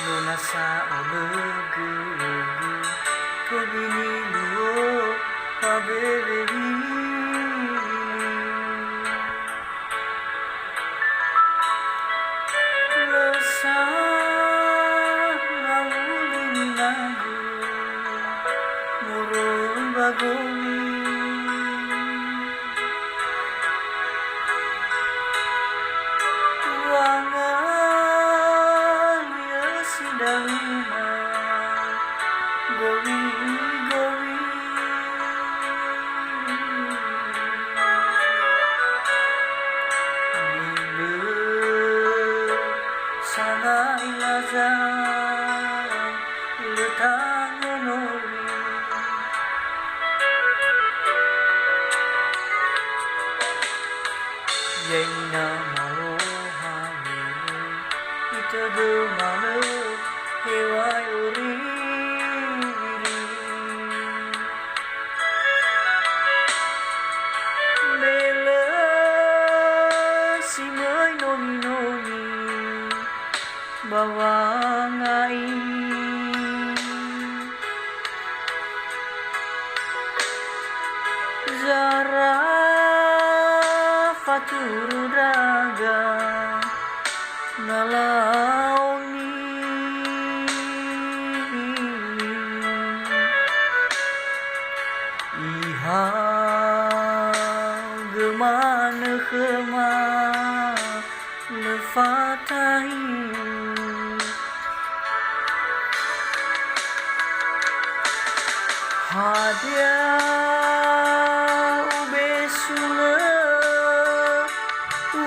lunasa olegu kogini luo pabebehi losa ngawulin lagu murung bagoni Gowi gowi Bila sana ilaza letang nori Yaina mau hamu ita gemana hewai uri bawangai zara faturu raga nalaoni iha gemana khema lefatai hadia ubesula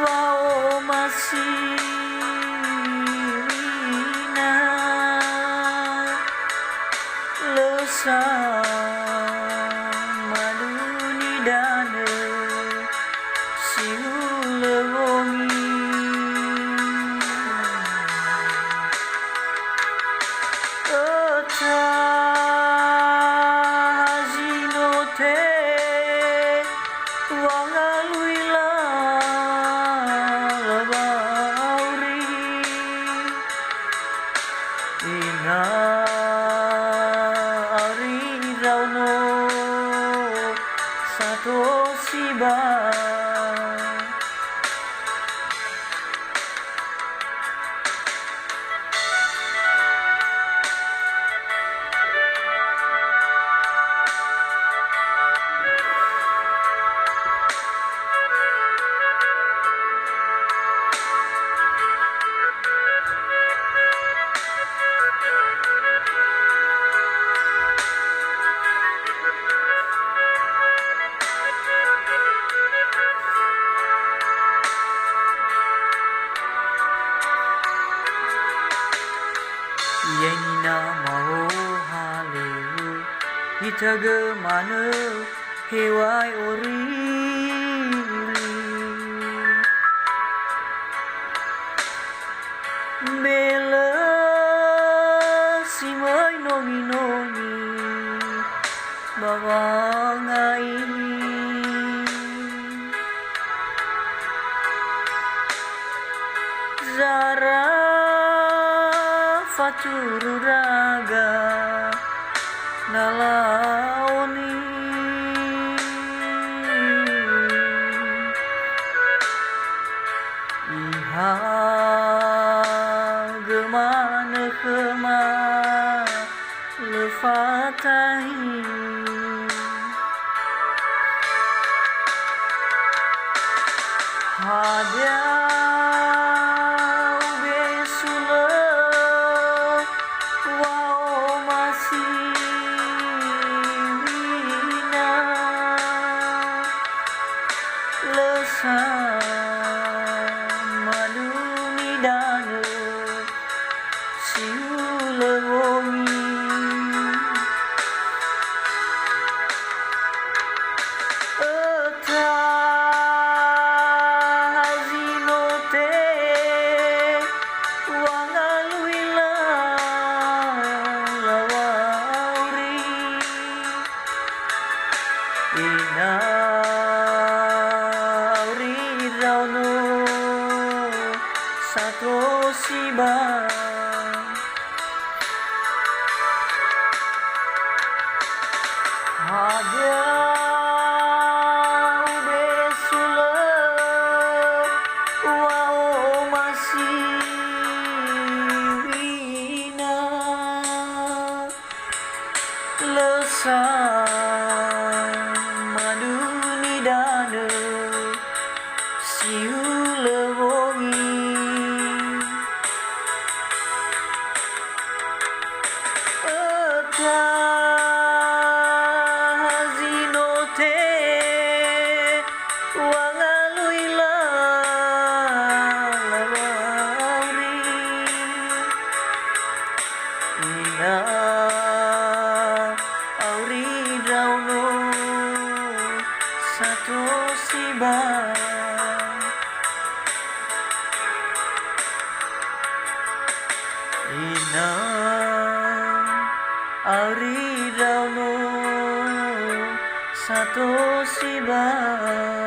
wao masirina losa maduni dane siulewongi Shiba Yenina mau haleu itaga mana hewai ori bela simai nongi nongi bawangai zara faturu raga nalaoni iha gemana khema lefatai hadia maduni danu siulewongi eta hazinote wangaluila lawauri ina Shiba Abiau besula wao masih wina lesang maduni dana siu lewongi Ina Ari Rauno Satoshi Ba